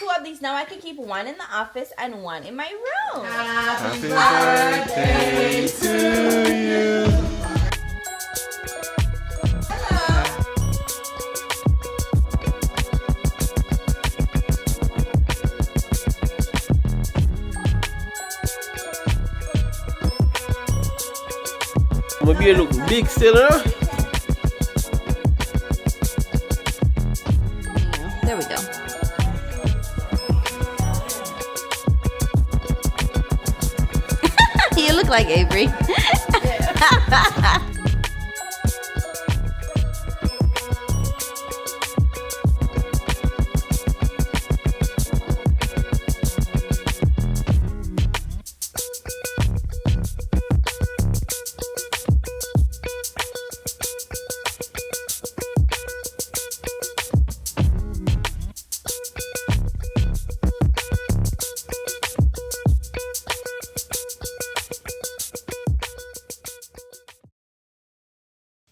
2 of these. Now I can keep 1 in the office and 1 in my room. Happy birthday to you. My beard look big still, huh? There we go. You look like Avery.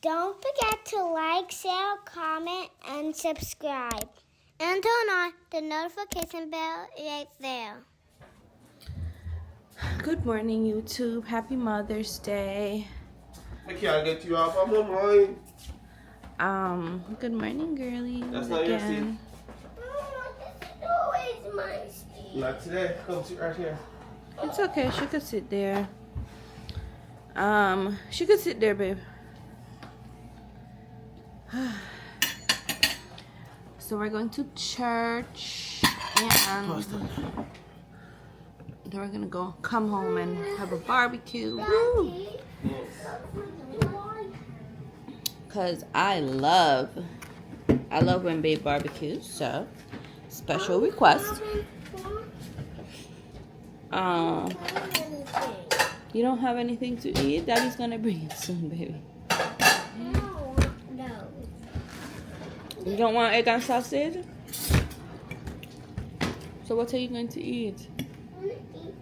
Don't forget to like, share, comment, and subscribe. And turn on the notification bell right there. Good morning, YouTube. Happy Mother's Day. I can't get you off of my mind. Good morning, girly. That's not your seat. This is always my seat. Not today. Come sit right here. It's okay. She could sit there. She could sit there, babe. So we're going to church and then we're gonna come home and have a barbecue. Woo! Cause I love when babe barbecues. So special request. You don't have anything to eat? Daddy's gonna bring it soon, baby. You don't want egg and sausage? So what are you going to eat? I'm going to eat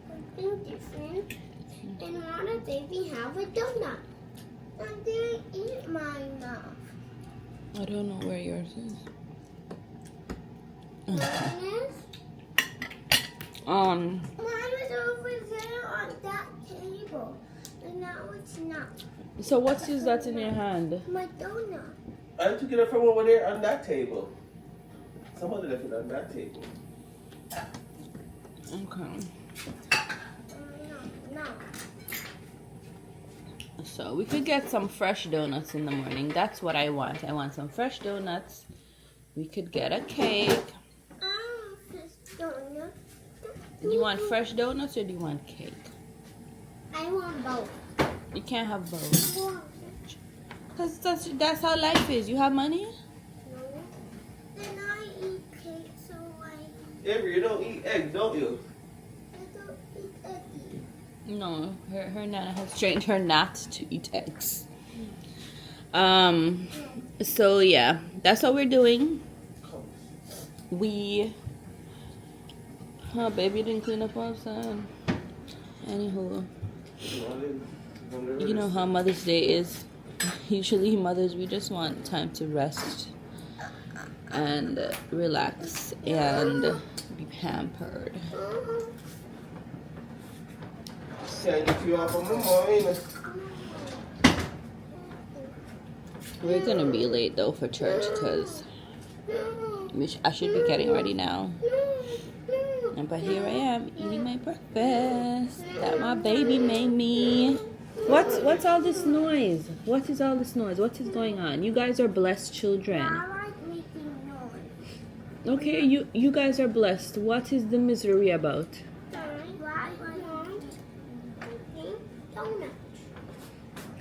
something different. And want a baby have a donut. I didn't eat my enough. I don't know where yours is. Mine was over there on that table. And now it's not. So what is that in your hand? My donut. I took it from over there on that table. Somebody left it on that table. Okay. No. So we could get some fresh donuts in the morning. That's what I want. I want some fresh donuts. We could get a cake. Donut. Do you want fresh donuts or do you want cake? I want both. You can't have both. Because that's how life is. You have money? No. Then I eat cake, so I Avery, you don't eat eggs, don't you? don't eat eggy. No, her nana has trained her not to eat eggs. So yeah, that's what we're doing. Baby didn't clean up outside. Anywho, you know how Mother's Day is. Usually mothers, we just want time to rest and relax and be pampered. Can't get you off of my mind. We're gonna be late though for church because I should be getting ready now. But here I am eating my breakfast that my baby made me. What's all this noise? What is all this noise? What is going on? You guys are blessed children. I like making noise. Okay, you guys are blessed. What is the misery about? Donut.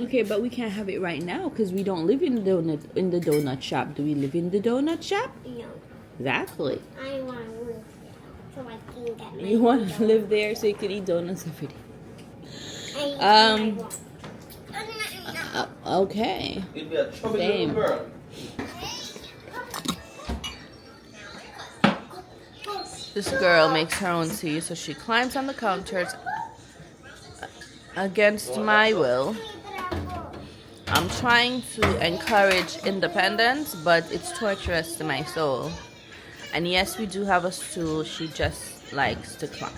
Okay, but we can't have it right now because we don't live in the donut shop. Do we live in the donut shop? No. Exactly. I want to live there so I can get my You want to live there so you can eat donuts every day. Okay. You'd be a chubby Same. little girl. This girl makes her own tea, so she climbs on the counters against my will. I'm trying to encourage independence, but it's torturous to my soul. And yes, we do have a stool. She just likes to climb.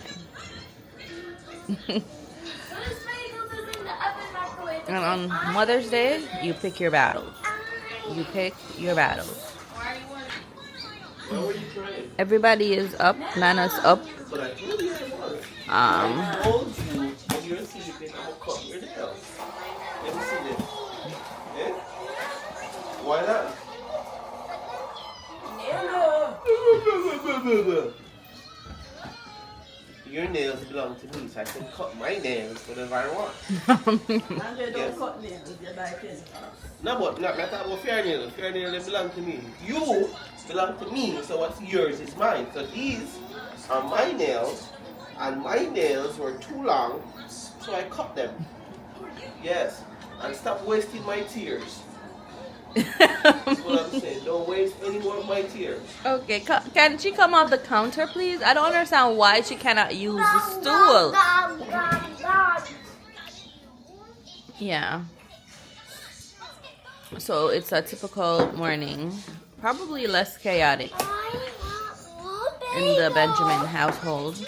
And on Mother's Day, you pick your battles. You pick your battles. Why were you crying? Everybody is up. Nana's up. But I told you I told you when you're sleeping, I'm gonna cut your nails. Let me see this. Eh? Why not? Your nails belong to me, so I can cut my nails whenever I want. Yes. No, but not about fair nails. Fair nails belong to me. You belong to me, so what's yours is mine. So these are my nails, and my nails were too long, so I cut them. Yes, and stop wasting my tears. That's what I'm saying. Don't waste any more of my tears. Okay, can she come off the counter, please? I don't understand why she cannot use the stool. Yeah. So it's a typical morning, probably less chaotic in the Benjamin household.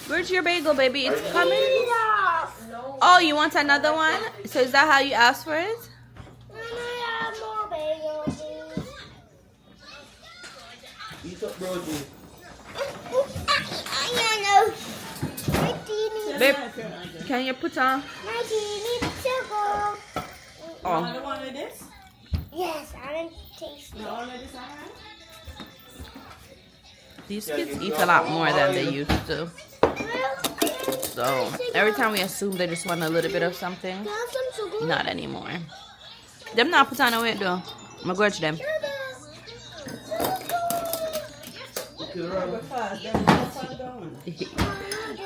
Where's your bagel, baby? It's coming. Oh, you want another one? So is that how you asked for it? Eat up, Brody. Babe, can you put on? Oh. You want with this? Yes, I didn't taste it. You want with this, alright? These kids eat a lot more than they used to. So every time we assume they just want a little bit of something, not anymore. Them not put on a weight though. I'm going to them.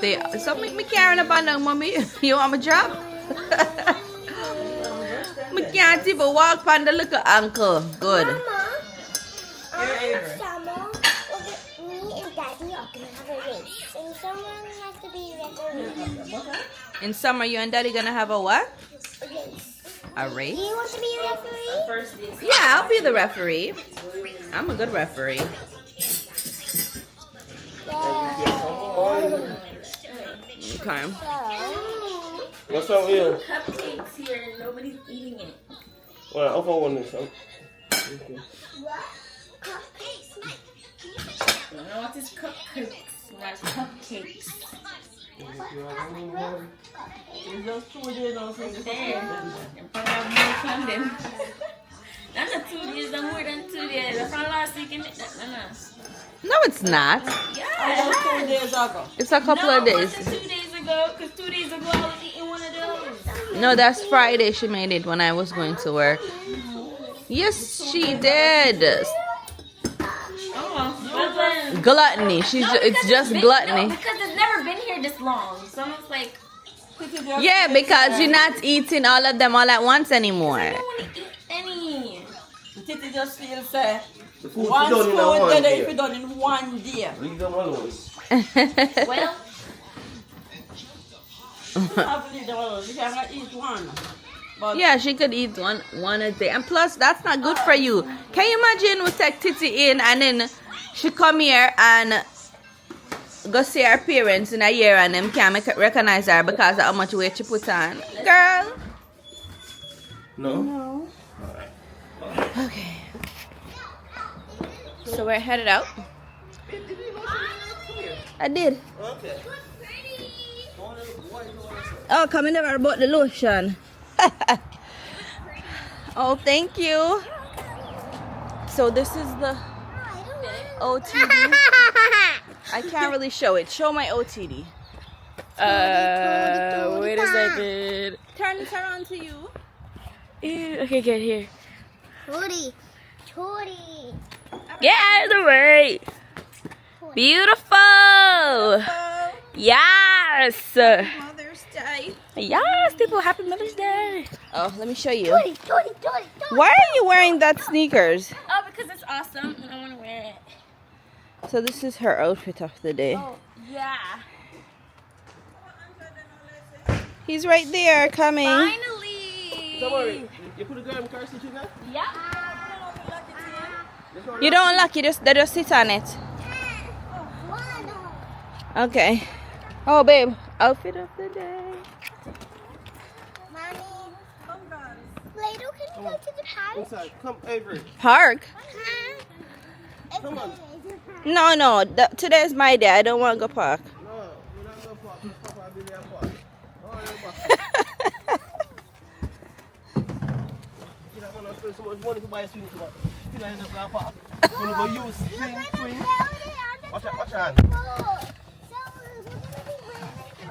They so make me carrying a bundle, mommy. You want me drop? Me can't even walk on the little ankle. Good. Mama, summer, me and Daddy are gonna have a race, and someone has to be referee. In summer, you and Daddy gonna have a what? A race. A race? Do you want to be a referee? Yeah, I'll be the referee. I'm a good referee. Okay. What's up here? Cupcakes here and nobody's eating it. Well, I'll go on this. Okay. I don't want this cupcakes. I want cupcakes. It's just 2 days now since it's There. And probably have more from them. That's not 2 days, that's more than 2 days. From last week, no. No, it's not. Yeah. 2 days ago. It's a couple of days. 2 days ago, because 2 days ago I was eating one of those. No, that's Friday. She made it when I was going to work. Yes, she did. Oh, Gluttony. It's just gluttony. No, because it's never been here this long. So it's like, Yeah, because you're not eating all of them all at once anymore. I don't want to eat any. Titi just feels say The food one done in spoon a one better day. if you done in 1 day. Leave them alone. Well, I believe them alone. You cannot eat one. But Yeah, she could eat one a day. And plus, that's not good for you. Can you imagine we take Titi in and then she come here and go see her parents in a year and them can't recognize her because of how much weight she put on? Girl. No? Okay. So we're headed out. I did. Okay. Oh, come in there about the lotion. Oh, thank you. So this is the OTD. I can't really show it. Show my OTD. Wait a second. Turn it around to you. Okay, get here. Chori. Get out of the way. Beautiful. Yes. Mother's Day. Yes, people, happy Mother's Day. Oh, let me show you. Chori. Why are you wearing that sneakers? oh, because it's awesome and I want to wear it. So this is her outfit of the day. Oh, yeah. He's right there coming. Finally. Don't worry. You put a girl in car seat, you got? Yeah. You don't unlock it, they just sit on it. Okay. Oh, babe. Outfit of the day. Mommy. Later, can you go to the park? Inside. Come, Avery. Park? Come on. No. Today's my day. I don't want to go park. No, we're not going to park. Papa will be there park. Oh, you're back. You don't want to spend so much money to buy a swing club. You don't end up going to park. When you go use swing. Watch out.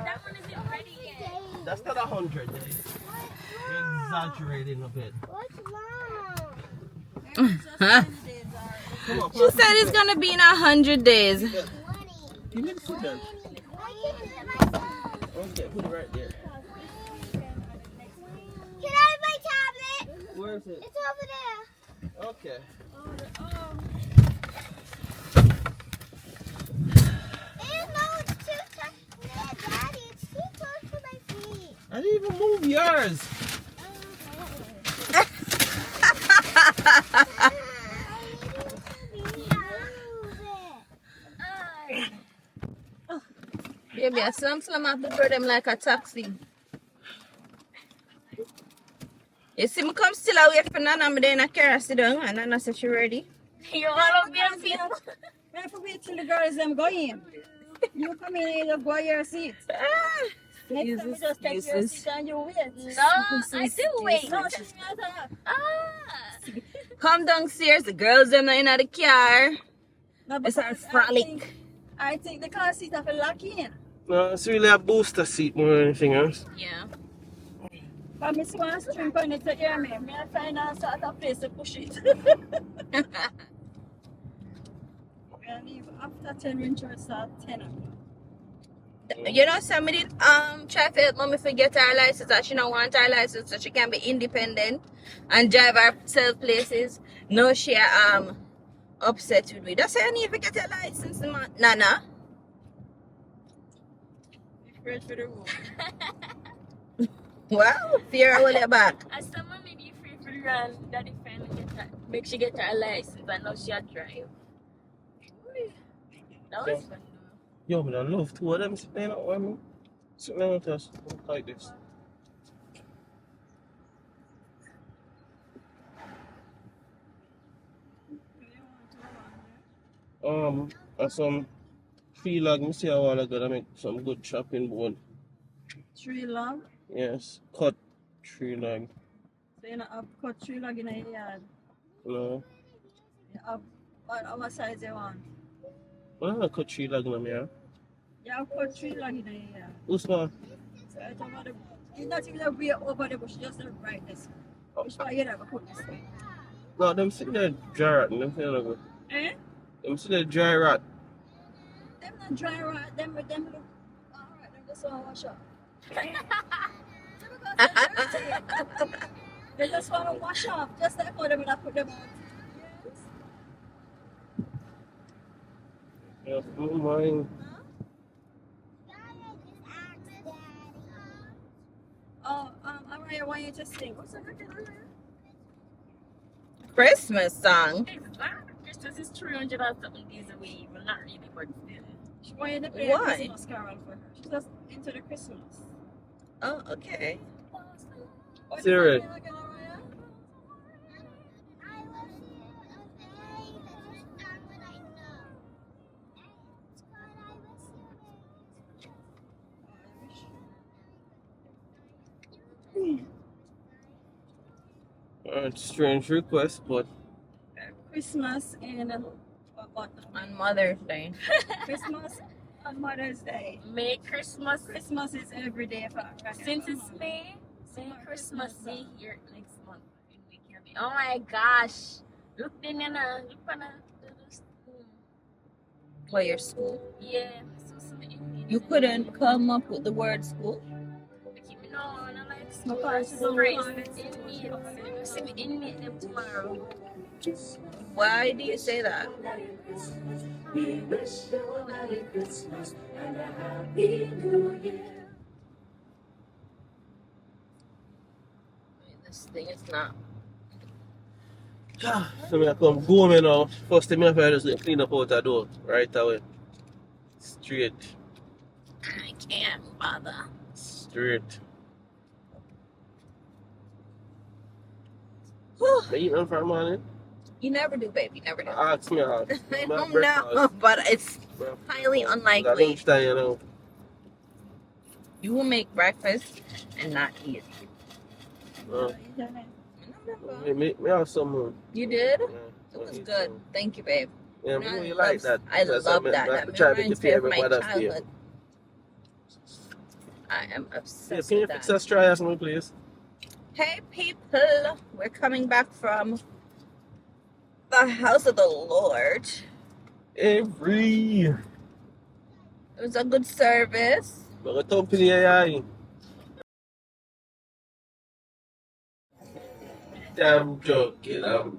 That one isn't ready yet. That's not 100. Exaggerating a bit. What's wrong? Come on, She said it's going to be in 100 days. you need to sit down. Okay, put it right there. Can I have my tablet? Where is it? It's over there. Okay. No, it's too tough. Daddy, it's too close to my feet. I didn't even move yours. Baby, I some have to throw them like a taxi. You see me come still away for Nana, but then I carry sit down and Nana said she ready. You want to be a bit. I have to wait till the girls them go in. You come in and you go your seat. Next time you just take your seat and you wait. No, I do wait. No, she's not Come downstairs, the girls them not in the car. No, It's our frolic. I think the car seat have a lock in. No, it's really a booster seat more than anything else. Yeah. But I want to string on it to hear me. I find a sort of place to push it. I leave after 10 when church start 10 o'clock. You know, somebody try to help mommy forget her license and she don't want her license so she can be independent and drive herself places. No, she upset with me. That's why I need to get your license, Nana. Afraid for the road. Well, fear all your back. As someone may be free for the run, daddy finally make she get her license and now she'll drive. That was fun. Yo, but I love two of them sitting out with me. Sitting down with us like this. And some feel like me see a while ago, I make some good chopping board. Tree log. Yes, cut tree leg. So you know, have cut tree log in a yard. No, You have what size you want. well, I cut tree leg in my yard. You have cut tree log in a yard. Who's one? So it's over the, it's not even a way over the bush, just the brightness. Which why you never put this way. No, them sitting there dry rot, them feel like Eh? them sitting there dry rot. Them not dry rot, them look alright, them just want to wash up. They just want to wash off, just like how they would have put them out. Yeah, oh my. Oh, Araya, why you just sing? What's that again? Christmas song. Christmas is 300 and something days away, but not really, but still. She wanted to play Why? a Christmas carol for her. She's just into the Christmas. Oh, okay. What is Serious? that again, Araya? Strange request, but Christmas and what? On Mother's Day. Christmas on Mother's Day. May Christmas, Christmas is every day for her. since it's May Christmas Day here next month in the Caribbean. Oh my gosh. Look then, look on the For your school. yeah. You couldn't come up with the word school? Keep me on, I like My school. parents don't Praise want it. inmates. See me inmate them tomorrow. Why do you say that? This thing is not. So I come home you know. First thing I have to do is just clean up out the door right away. Straight. I can't bother. Straight. Whew. I eat nothing for the morning. You never do, baby. You never do. Ask me out. I don't know, but it's highly unlikely. Lunchtime, you know. You will make breakfast and not eat. Uh, I me have some. You did? Yeah, It was eat good. some. Thank you, babe. Yeah, You know, I know I you love- like that. I That's love why that. I That try to reminds get me of every my Mother's Day. childhood. I am Yeah, obsessed can you with fix that. us try something, please? Hey, people. We're coming back from the house of the Lord. Every. It was a good service. Mga company ay. I'm joking. I'm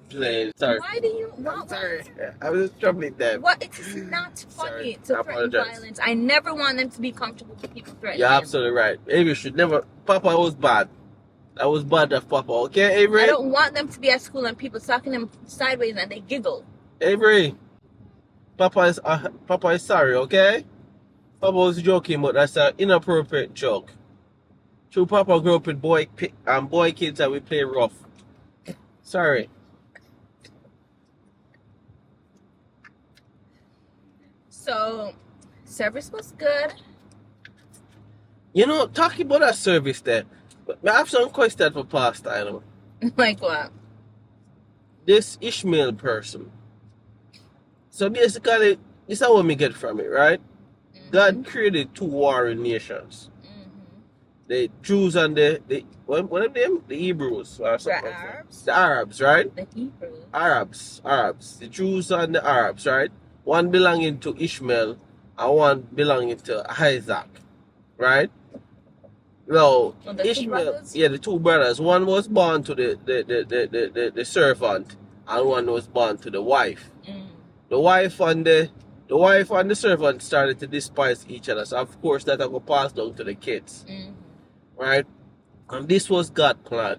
playing. Sorry. Why do you I'm want sorry. I was just troubling them. What? It is not funny Sorry, to I threaten apologize. violence. I never want them to be comfortable with people threatening You're them. absolutely right. Avery should never. Papa was bad. That was bad of Papa. Okay, Avery? I don't want them to be at school and people talking them sideways and they giggle. Avery. Papa is sorry, okay? Papa was joking, but that's an inappropriate joke. True, Papa grew up with boy kids and we play rough. Sorry. So, service was good. You know, talking about that service there, I have some question for Pastor, you know. Like what? This Ishmael person. So basically, this is what we get from it, right? God created two warring nations. The Jews and the what are them? The Hebrews or something. The Arabs? The Arabs, right? The Hebrews. Arabs. The Jews and the Arabs, right? One belonging to Ishmael and one belonging to Isaac, right? No, Oh, the two Ishmael, brothers? yeah, the two brothers. One was born to the servant, and one was born to the wife. The wife and the servant started to despise each other. So of course that will pass down to the kids, right? And this was God's plan.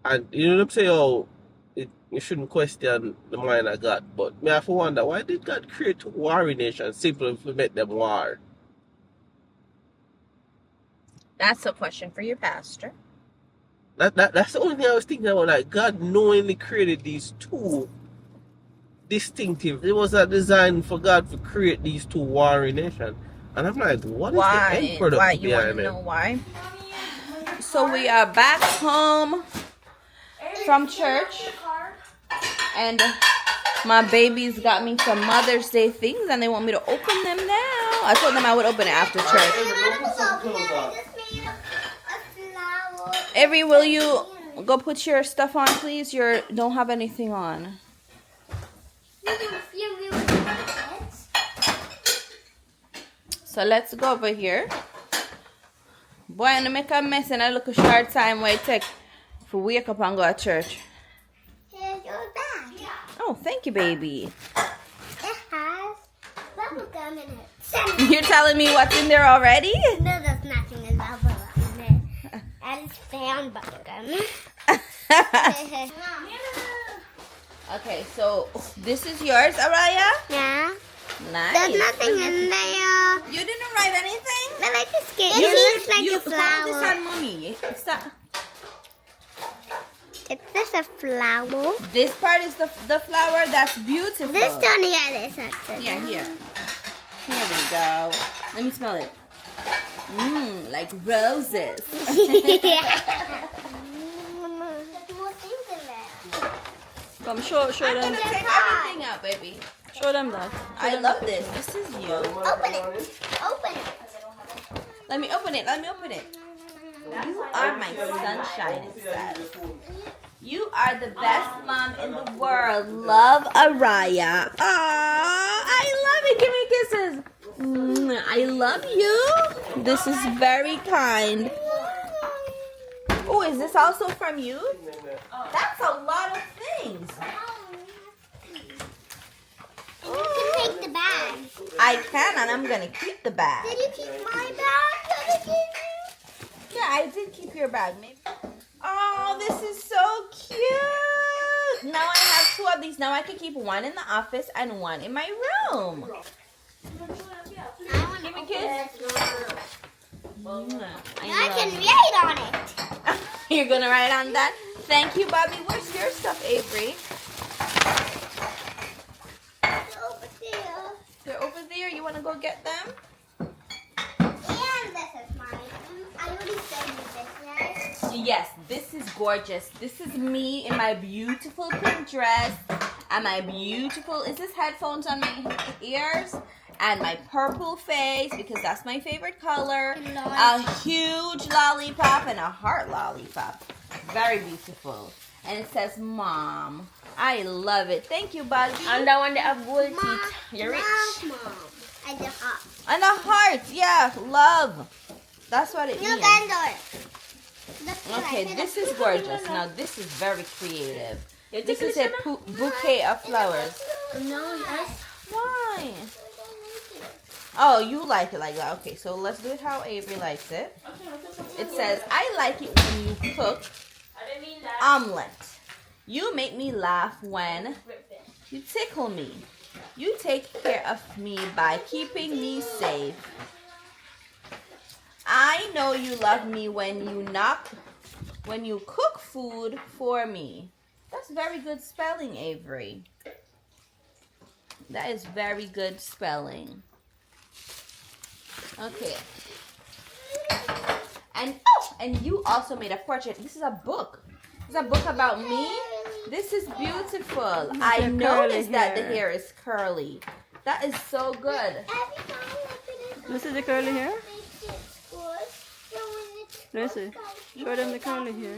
And you know what I'm saying? Oh, you shouldn't question the mind of God, but me have to wonder, why did God create two warring nations simply to make them war? That's a question for your pastor. That's the only thing I was thinking about. Like, God knowingly created these two distinctive. It was a design for God to create these two warring nations. And I'm like, what is the end product Why? You want behind to it? know why? So we are back home from church, and my babies got me some Mother's Day things, and they want me to open them now. I told them I would open it after church. Avery, will you go put your stuff on, please? You don't have anything on. So let's go over here. Boy, I'm gonna make a mess in a little short time where it take to wake up and go to church. Here's your bag. Oh, thank you, baby. It has bubble gum in it. You're telling me what's in there already? No, there's nothing in bubble gum in it. I just found bubble gum. Okay, so this is yours, Araya? Yeah. Nice. There's nothing in there. You didn't write anything? But I just get it looks like a Hold this flower. on, mommy. Stop. It's just a flower. This part is the flower. That's beautiful. This one here is something. Yeah, here. Here we go. Let me smell it. Mmm, like roses. There's more things in there. Come, show them. Take Everything out, baby. Show them that. I love this. This is you. Open it. Open it. Let me open it. You are my sunshine, it says. You are the best mom in the world. Love, Araya. Aww, I love it. Give me kisses. I love you. This is very kind. Oh, is this also from you? That's a lot of things. You can take the bag. I can, and I'm gonna keep the bag. Did you keep my bag? Did you keep Yeah, I did keep your bag, maybe. Oh, this is so cute. of these. Now I can keep one in the office and one in my room. Give me a kiss. I can write on it. You're gonna write on that? Thank you, Bobby. Where's your stuff, Avery? Over there. They're over there. You wanna go get them? And this is mine. I already showed you this, right? Yes, this is gorgeous. This is me in my beautiful pink dress and my beautiful, is this headphones on my ears? And my purple face because that's my favorite color. A huge lollipop and a heart lollipop. Very beautiful. And it says Mom. I love it. Thank you, Bobby. And that one they have gold Mom, teeth. You're rich. Mom. And the heart. And a heart. Yeah, love. That's what it You means. can do it. Okay, this is gorgeous. Now, this is very creative. You This take is this a one? bouquet of flowers. No, yes. Why? Oh, you like it like that. Okay, so let's do it how Avery likes it. It says, I like it when you cook I didn't mean that. omelet. You make me laugh when you tickle me. You take care of me by keeping me safe. I know you love me when you cook food for me. That's very good spelling, Avery. That is very good spelling. Okay. And you also made a portrait. This is a book. This is a book about me. This is beautiful. I noticed that the hair is curly. That is so good. This is the curly hair? Lacy, show them the curly hair.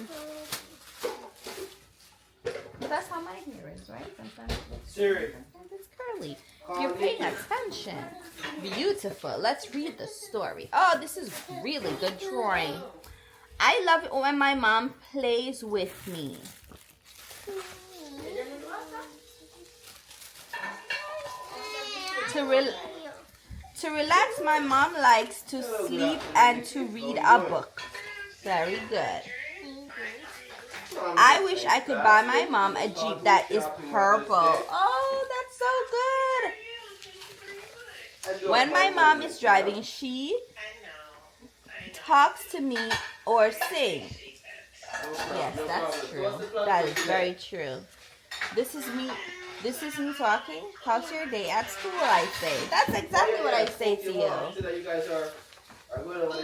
But that's how my hair is, right? Sometimes Siri. it's curly. If you're paying attention. Beautiful. Let's read the story. Oh, this is really good drawing. I love it when my mom plays with me. To relax, my mom likes to sleep and to read a book. Very good. I wish I could buy my mom a Jeep that is purple. Oh, that's so good. When my mom is driving, she talks to me or sings. Yes, that's true. That is very true. This is me talking. How's your day at school, I say. That's exactly what I say to you.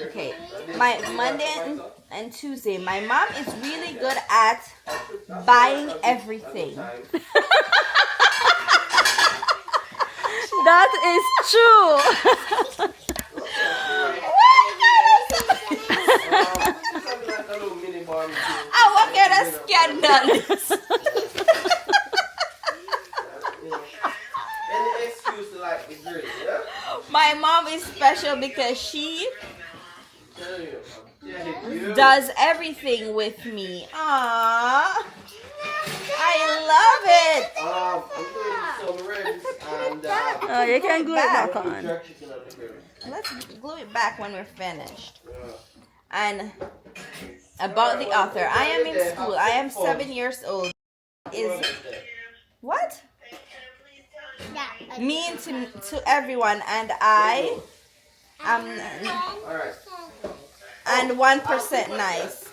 Okay, my Monday and Tuesday, my mom is really good at buying everything. That is true. Oh, what kind of scandal is? My mom is special because she does everything with me. Aww. I love it. Oh, you can glue it back on. Let's glue it back when we're finished. And about the author. I am in school. I am 7 years old. Is what? Mean to everyone, and I am and 1% nice.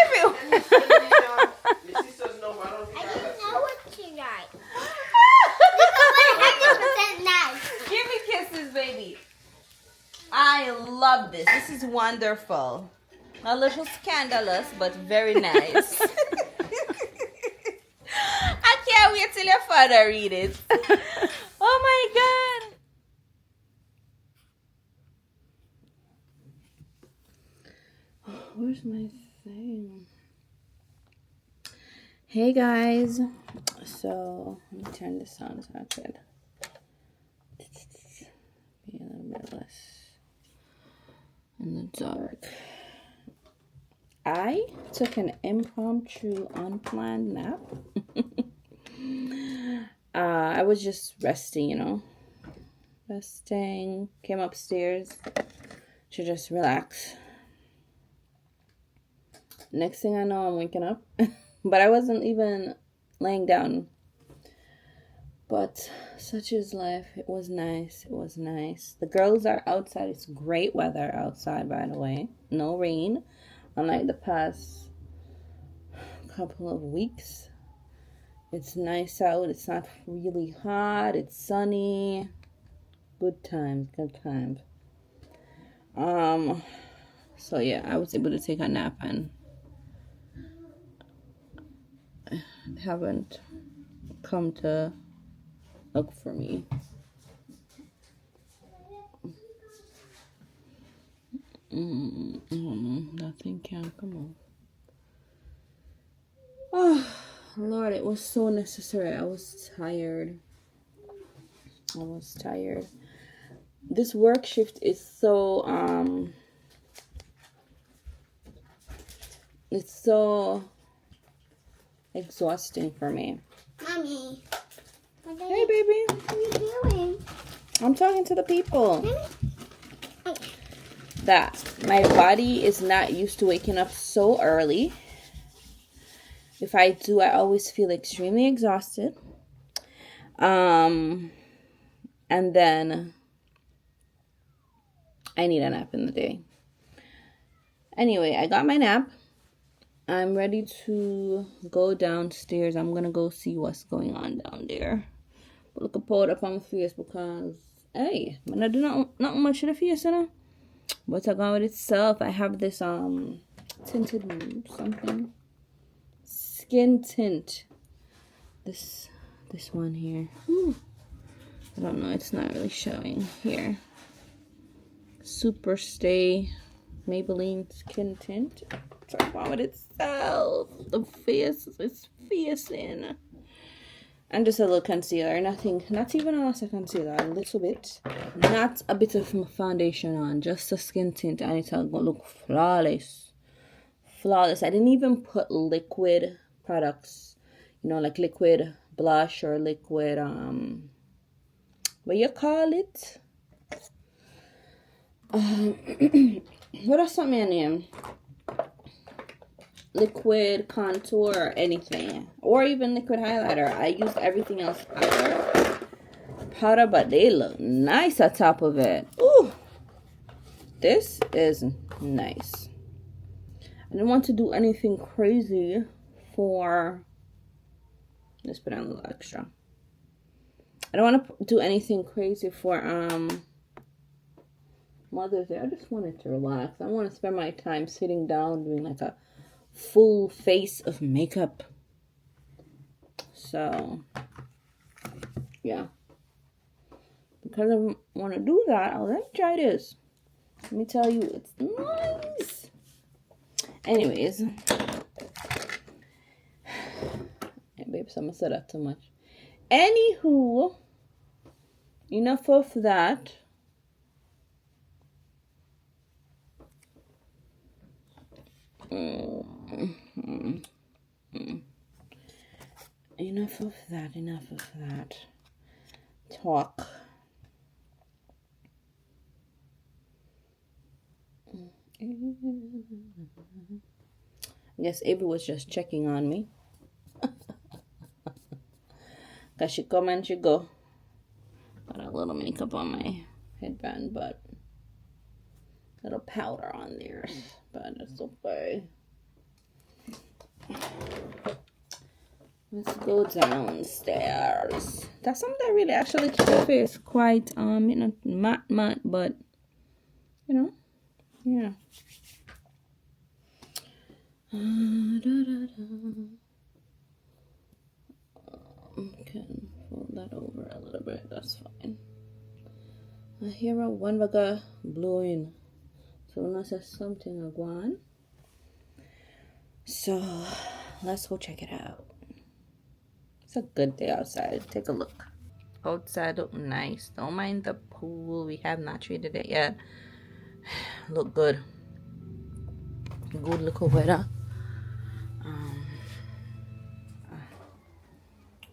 Everyone. I didn't know what to write. 100% nice. Give me kisses, baby. I love this. This is wonderful. A little scandalous, but very nice. I can't wait till your father read it. Oh my God. Where's my thing? Hey guys. So let me turn this on so I could be a little bit less in the dark. I took an impromptu unplanned nap. I was just resting, resting. Came upstairs to just relax. Next thing I know, I'm waking up. But I wasn't even laying down. But such is life. It was nice. It was nice. The girls are outside. It's great weather outside, by the way. No rain, unlike the past couple of weeks. It's nice out. It's not really hot. It's sunny. Good times. Good times. So yeah, I was able to take a nap and haven't come to look for me. Nothing can come off. Oh, Lord, it was so necessary. I was tired. This work shift is so, it's so exhausting for me. Mommy. Hey, baby. What are you doing? I'm talking to the people. That my body is not used to waking up so early. If I do, I always feel extremely exhausted. And then I need a nap in the day. Anyway, I got my nap. I'm ready to go downstairs. I'm gonna go see what's going on down there. But look at pour it up on my face because hey, man, I do not much to the face, you know. But I go with itself. I have this tinted something. Skin tint. This one here. Ooh. I don't know, it's not really showing here. Super Stay Maybelline Skin Tint. Talk about it itself. The face is facing. And just a little concealer. Nothing, not even a lot of concealer. A little bit. Not a bit of foundation on. Just a skin tint. And it's going to look flawless. Flawless. I didn't even put liquid products. You know, like liquid blush or liquid, what you call it? What else something I name? Liquid contour or anything, or even liquid highlighter. I used everything else powder, but they look nice on top of it. Ooh, this is nice. I didn't want to do anything crazy for. Let's put on a little extra. I don't want to do anything crazy for Mother's Day. I just wanted to relax. I want to spend my time sitting down doing like a full face of makeup. So yeah, because I want to do that, I'll let you try this. Let me tell you, it's nice. Anyways, yeah, babe, someone said that too much. Anywho, enough of that. Enough of that talk. I guess Avery was just checking on me. Cause she come and she go. Got a little makeup on my headband, but a little powder on there. But it's okay. Let's go downstairs. That's something that really actually keeps your face quite matte, but yeah. Can fold that over a little bit. That's fine. I hear a one bugger blowing, so unless there's something I want. So let's go check it out. It's a good day outside. Take a look. Outside look nice. Don't mind the pool. We have not treated it yet. Look good. Good little weather.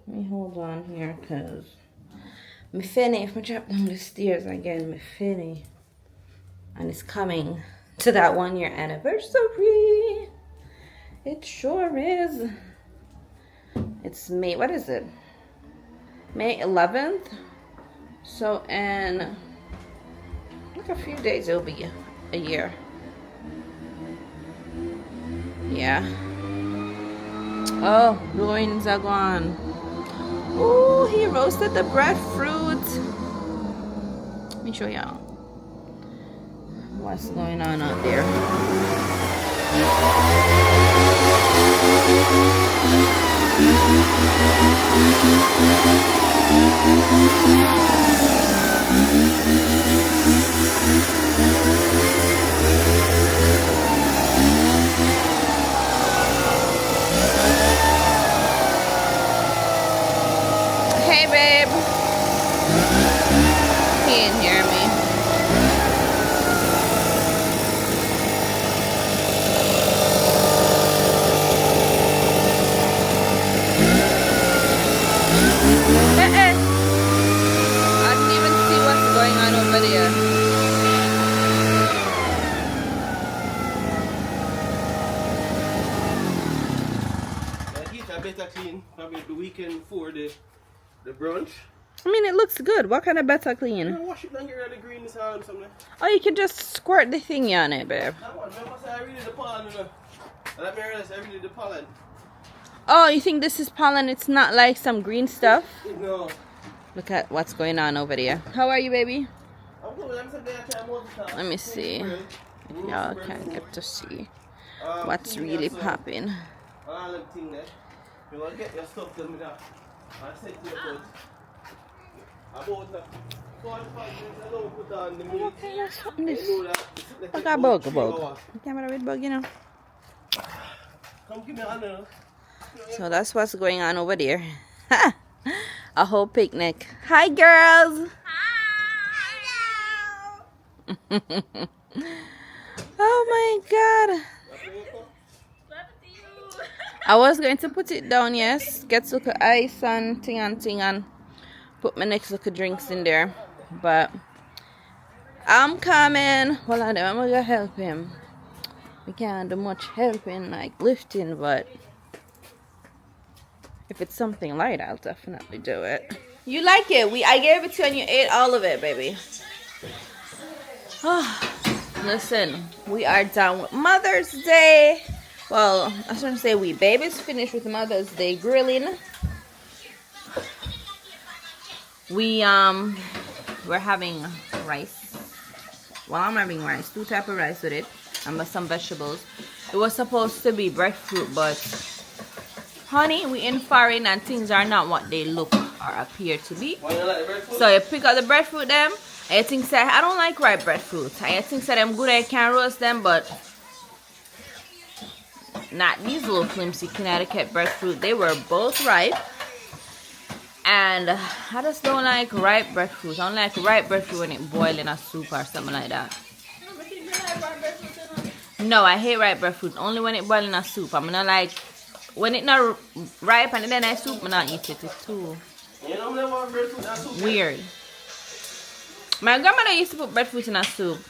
Let me hold on here because my finny, if I drop down the stairs again, my finny, and it's coming to that 1 year anniversary. It sure is. It's May. What is it? May 11th. So in like a few days it'll be a year. Yeah. Oh, loins are gone. Oh, he roasted the breadfruit. Let me show y'all what's going on out there. Hey, babe. He didn't hear me. I didn't even see what's going on over there. I better clean probably the weekend for the brunch. I mean, it looks good. What kind of better clean? Wash it down, get rid of the green and something. Oh, you can just squirt the thingy on it, babe. That one, I really the pollen. Let me realize I really the pollen. Oh, you think this is pollen? It's not like some green stuff? No. Look at what's going on over there. How are you, baby? I'm good. Let me see. If y'all can get to see what's really popping. You want to get your stuff done with that. I said to you about the 45 minutes alone put on the meat. Okay, that's something this. Look at bug. Camera with bug, you know. Come give me a hand. So that's what's going on over there. A whole picnic. Hi, girls. Hi. Oh my God. I was going to put it down, yes. Get some ice and ting and put my next little drinks in there. But I'm coming. Hold on, I'm gonna help him. We can't do much helping, like lifting, but if it's something light, I'll definitely do it. You like it? I gave it to you and you ate all of it, baby. Oh, listen, we are done with Mother's Day. Well, I shouldn't say we. Baby's finished with Mother's Day grilling. We're having rice. Well, I'm having rice. 2 types of rice with it. And some vegetables. It was supposed to be breadfruit, but honey, we in foreign and things are not what they look or appear to be. Why you like the breadfruit? So you pick up the breadfruit them. I think that I don't like ripe breadfruit. I think that I'm good. I can roast them, but not these little flimsy Connecticut breadfruit. They were both ripe. And I just don't like ripe breadfruit. I don't like ripe breadfruit when it boils in a soup or something like that. No, I hate ripe breadfruit. Only when it boils in a soup. I'm not like when it not ripe and then I soup, I'm not eat it. It's too weird. My grandmother used to put breadfruit in a soup.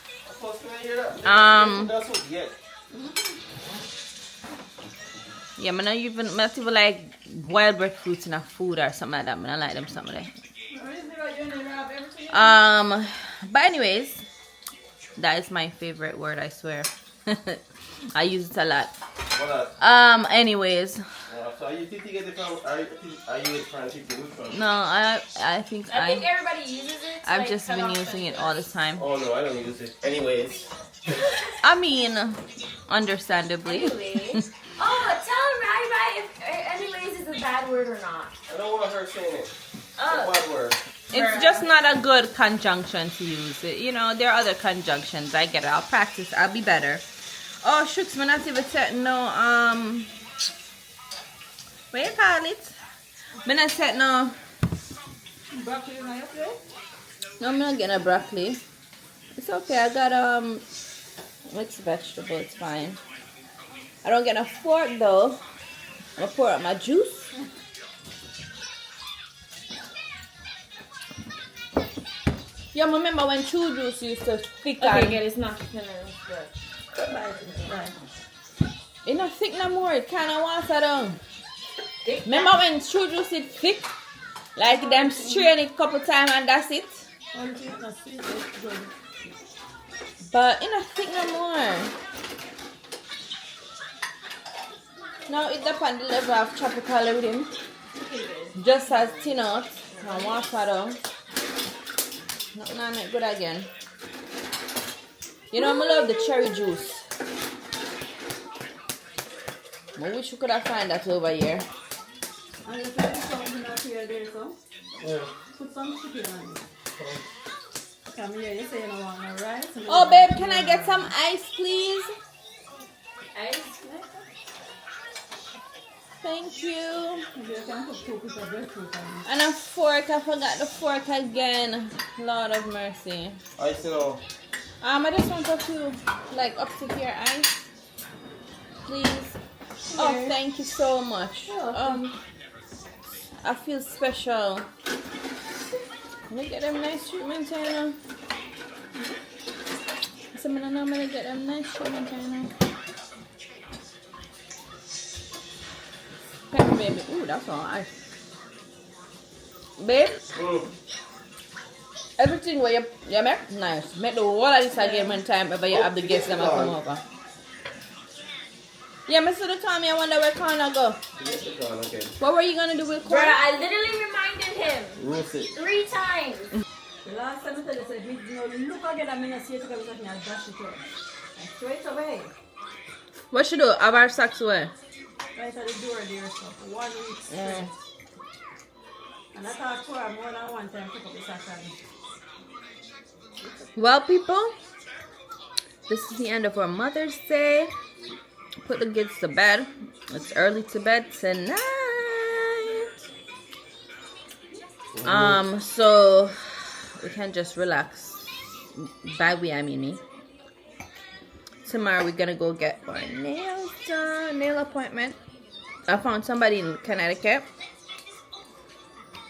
Yeah, I'm not even like wild breadfruit in a food or something like that. I don't like them something like that. But anyways, that is my favorite word, I swear. I use it a lot. Anyways. So are you thinking it from? Are you trying to take it from? No, I think everybody uses it. I've just been using it all the time. Oh no, I don't use it. Anyways. I mean, understandably. Anyways. Oh, tell if anyways is a bad word or not. I don't want her saying it. Oh. It's a bad word. It's just not a good conjunction to use. You know, there are other conjunctions. I get it. I'll practice. I'll be better. Oh, shucks, I'm not even set no, what you call it? I'm not set no. Broccoli on your plate? No, I'm not getting a broccoli. It's okay. I got, mixed vegetable. It's fine. I don't get a fork, though. I'm going to pour out my juice. Yeah, remember when true juice used to thick Okay, and... get it's not good. It's not thick no more. It kind of water down. Remember when true juice is thick? Like them strain it couple times and that's it. But you know, think no more. Now it depends on the level of tropical with him. Just as thin out and water down. Nothing I make good again. You know, I love the cherry juice. I wish we could have found that over here. And you put something up here there, so? Yeah. Put some chicken on it. Come here, you say you don't want no rice. Oh, babe, can I get some ice, please? Ice? Thank you. Maybe you can put 2 pieces of breadfruit on it. And a fork. I forgot the fork again. Lord of mercy. I see now. I just want a few, like, up to here ice. Please. Oh, thank you so much. I feel special. Let me get them nice treatment, you know. So I'm gonna get them nice treatment, you know. Pepper, baby. Ooh, that's all right. Babe, everything where you make nice. Make the whole of this again one time ever you have the guests that come over. Yeah, Mr. the time I wonder where Connor go. Yes, the corn again. What were you gonna do with Bro, corn? I literally reminded him Roast it. 3 times. The last time I said, you know, look again, I'm going to see it because I dash it out. And throw it away. What should do? Have our socks away. Right at the door there, so for 1 week straight. And I thought for more than one time pick up the sack. Well, people, this is the end of our Mother's Day. Put the kids to bed. It's early to bed tonight. So we can just relax. By we, I mean me. Tomorrow we're gonna go get our nails done. Nail appointment. I found somebody in Connecticut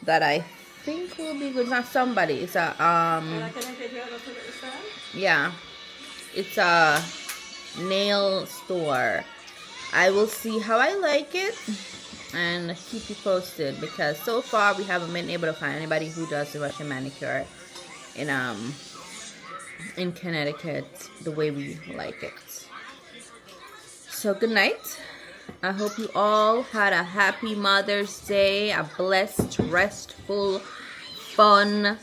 that I think will be good. Not somebody. It's a yeah. It's a nail store. I will see how I like it and keep you posted, because so far we haven't been able to find anybody who does the Russian manicure in Connecticut the way we like it. So good night. I hope you all had a happy Mother's Day, a blessed, restful, fun,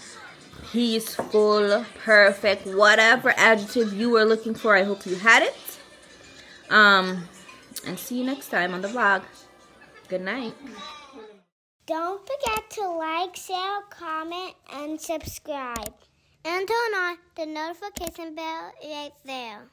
peaceful, perfect, whatever adjective you were looking for. I hope you had it. And see you next time on the vlog. Good night. Don't forget to like, share, comment, and subscribe. And turn on the notification bell right there.